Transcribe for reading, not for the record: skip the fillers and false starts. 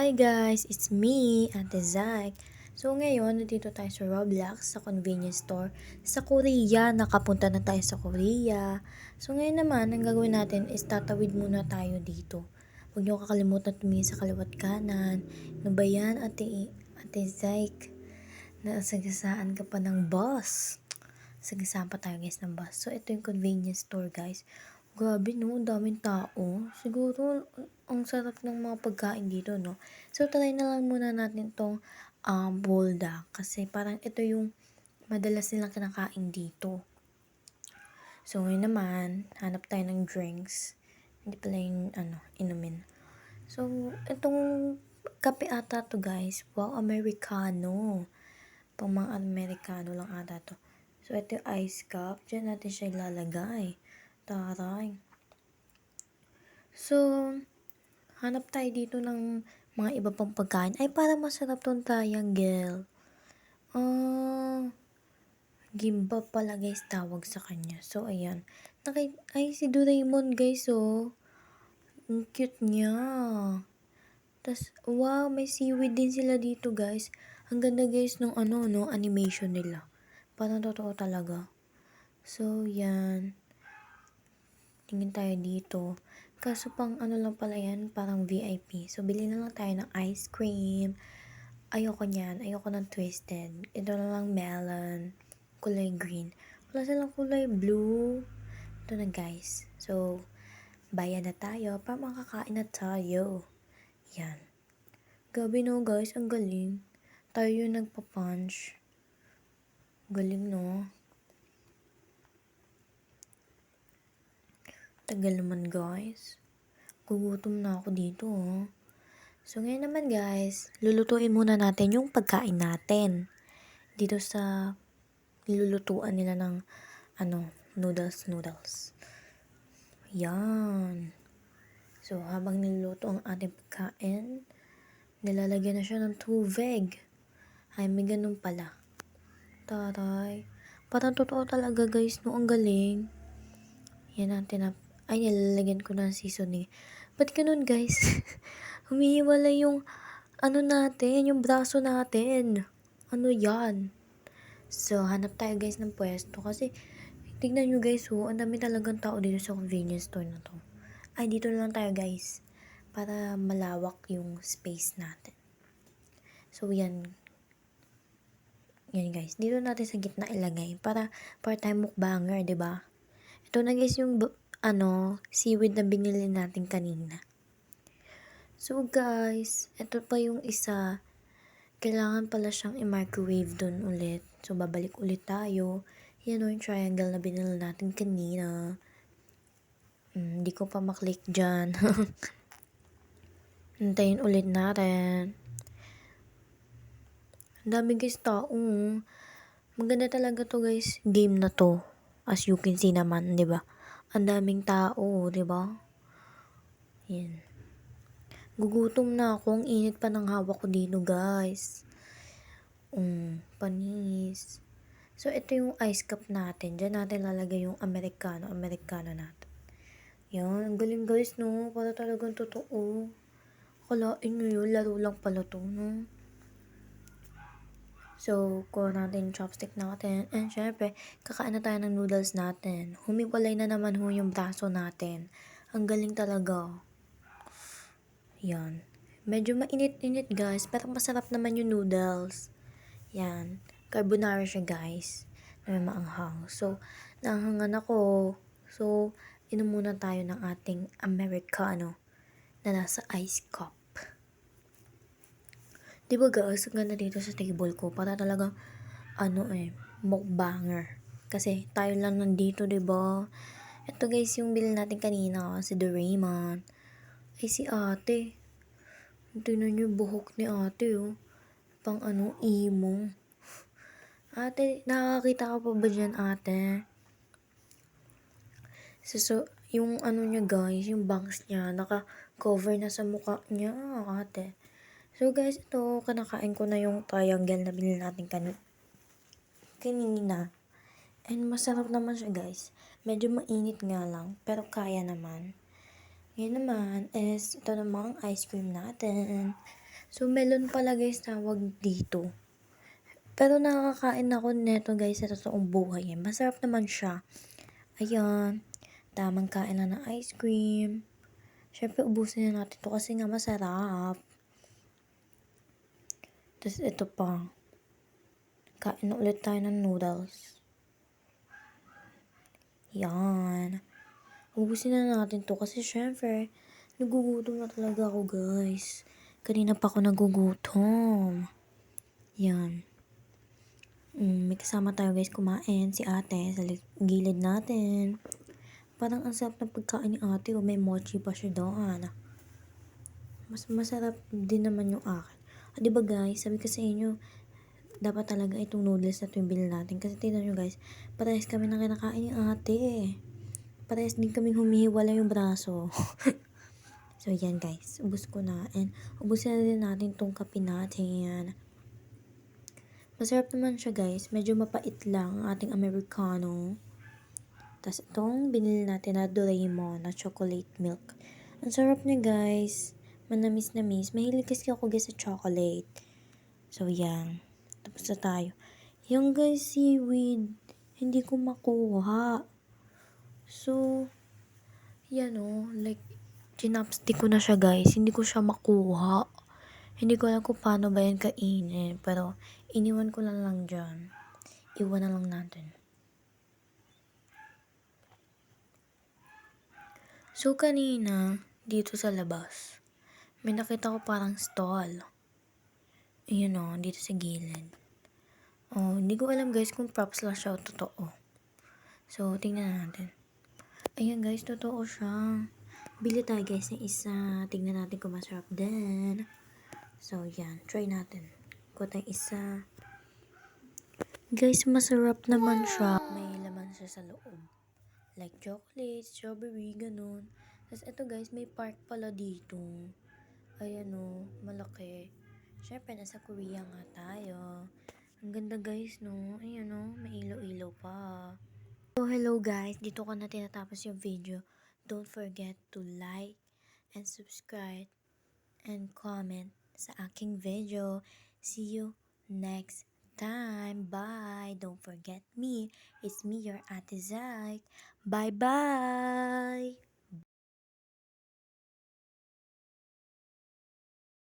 Hi guys, it's me, Ate Zach. So ngayon, nandito tayo sa Roblox, sa convenience store. Sa Korea, nakapunta na tayo sa Korea. So ngayon naman, ang gagawin natin is tatawid muna tayo dito. Huwag niyo kakalimutan tumingin sa kaliwat kanan. Ano ba yan, Ate Zach? Nasagasaan ka pa ng bus. Sagasaan pa tayo guys ng bus. So ito yung convenience store guys. Grabe no, ang daming tao. Siguro, ang sarap ng mga pagkain dito, no? So, try na lang muna natin tong bulda. Kasi parang ito yung madalas nilang kinakain dito. So, ngayon naman, hanap tayo ng drinks. Hindi pala yung, inumin. So, itong kape ata to guys. Wow, Americano. Pang mga Americano lang ata to. So, ito yung ice cup. Diyan natin siya ilalagay. Taray. So, hanap tayo dito ng mga iba pang pagkain. Ay, para masarap tong triangle. Gimbap pala guys tawag sa kanya. So, ayan. Ay, si Doraemon guys, oh. Ang cute niya. Tas, wow, may seaweed din sila dito guys. Ang ganda guys ng animation nila. Parang totoo talaga. So, yan. Tingin tayo dito. Kaso pang lang pala yan, parang VIP. So, bili na lang tayo ng ice cream. Ayoko niyan. Ayoko ng twisted. Ito na lang melon. Kulay green. Wala silang kulay blue. Ito na guys. So, bayan na tayo para makakain na tayo. Yan. Gabi no guys, ang galing. Tayo yung nagpa-punch. Galing no. Tagal naman guys. Gugutom na ako dito oh. So ngayon naman guys, lulutuin muna natin yung pagkain natin. Dito sa nilulutuan nila ng noodles. Yan. So habang niluluto ang ating pagkain, nilalagyan na siya ng tubig. Ay, may ganun pala. Taray. Parang totoo talaga guys, no, ang galing. Yan natin ay, nilalagyan ko ng seasoning. Ba't ganun guys? Humihiwala yung natin, yung braso natin. Ano yan? So, hanap tayo guys ng pwesto kasi tignan nyo guys, ang dami talagang tao dito sa convenience store na to. Ay, dito na lang tayo guys para malawak yung space natin. So, yan. Yan guys. Dito natin sa gitna ilagay para part-time mukbanger, 'di ba? Ito na guys yung seaweed na binili natin kanina. So guys, ito pa yung isa. Kailangan pala siyang i-microwave dun ulit. So babalik ulit tayo. Yan o yung triangle na binili natin kanina. Hindi ko pa maklik dyan. Hintayin ulit natin. Ang dami guys tao. Maganda talaga to guys, game na to. As you can see naman, 'di ba? Ang daming tao, 'di ba? Yan. Gugutom na ako, ang init pa ng hawak ko dito, guys. Panis. So, ito yung ice cup natin. Diyan natin lalagay yung Americano natin. Yan, ang galing guys, no? Para talagang totoo. Kalain nyo yun, laro lang pala to, no? So, kuha natin yung chopstick natin. And syempre, kakain na tayo ng noodles natin. Humipalay na naman yung braso natin. Ang galing talaga. Yan. Medyo mainit-init guys, pero masarap naman yung noodles. Yan. Carbonara siya guys. Na may maanghang. So, naanghangan ako. So, inom muna tayo ng ating Americano na nasa ice cup. Diba guys, ang ganda dito sa table ko. Para talagang, mukbanger. Kasi tayo lang nandito, diba? Ito guys, yung bill natin kanina, si Doraemon. Ay, si ate. Tingnan niyo buhok ni ate, oh. Pang emo. Ate, nakakita ka pa ba dyan, ate? So, yung niya guys, yung bangs niya, naka-cover na sa mukha niya, ate. So guys, ito, kinakain ko na yung triangle na binili natin kanina. And masarap naman siya guys. Medyo mainit nga lang, pero kaya naman. Ngayon naman is ito namang ice cream natin. So, melon pala guys tawag dito. Pero nakakain ako neto guys sa totoong buhay. Masarap naman siya. Ayan. Tamang kain lang ng ice cream. Syempre, ubusin na natin to kasi nga masarap. Tapos ito pa. Kain na ulit tayo ng noodles. Yan. Ubusin na natin to kasi syempre, nagugutom na talaga ako guys. Kanina pa ako nagugutom. Yan. May kasama tayo guys kumain, si ate sa gilid natin. Parang ang sarap ng pagkain ni ate, may mochi pa siya doon. Mas masarap din naman yung akin. Diba guys, sabi ko sa inyo, dapat talaga itong noodles na ito yung bilhin natin. Kasi tignan nyo guys, parehas kami na kinakain ni ate. Parehas din kaming humihiwala yung braso. So yan guys, ubus ko na. And ubusin na din natin tong kape natin. Masarap naman siya guys. Medyo mapait lang ang ating Americano. Tapos itong binili natin na Doraemon na chocolate milk. Ang sarap niya guys. Manamis-namis. Mahilig kasi ako guys sa chocolate. So yan. Tapos na tayo. Yung guys seaweed. Hindi ko makuha. So, yan o. Like, chinapstick ko na siya guys. Hindi ko siya makuha. Hindi ko alam kung paano ba yan kainin. Pero, iniwan ko lang dyan. Iwan na lang natin. So, kanina, dito sa labas, may nakita ko parang stall. Ayun o, dito sa gilid. Oh, hindi ko alam guys kung props lang siya o totoo. So, tingnan natin. Ayan guys, totoo siya. Bili tayo guys ng isa. Tingnan natin kung masarap din. So, yan. Try natin. Kuha tayong isa. Guys, masarap naman siya. May laman siya sa loob. Like chocolate, strawberry, ganun. Tapos ito guys, may park pala dito. Ayan o, malaki. Syempre, nasa Korea nga tayo. Ang ganda guys, no? Ayan o, may ilaw-ilaw pa. So, hello guys. Dito ko na tinatapos yung video. Don't forget to like and subscribe and comment sa aking video. See you next time. Bye. Don't forget me. It's me, your Ate Zai. Bye-bye.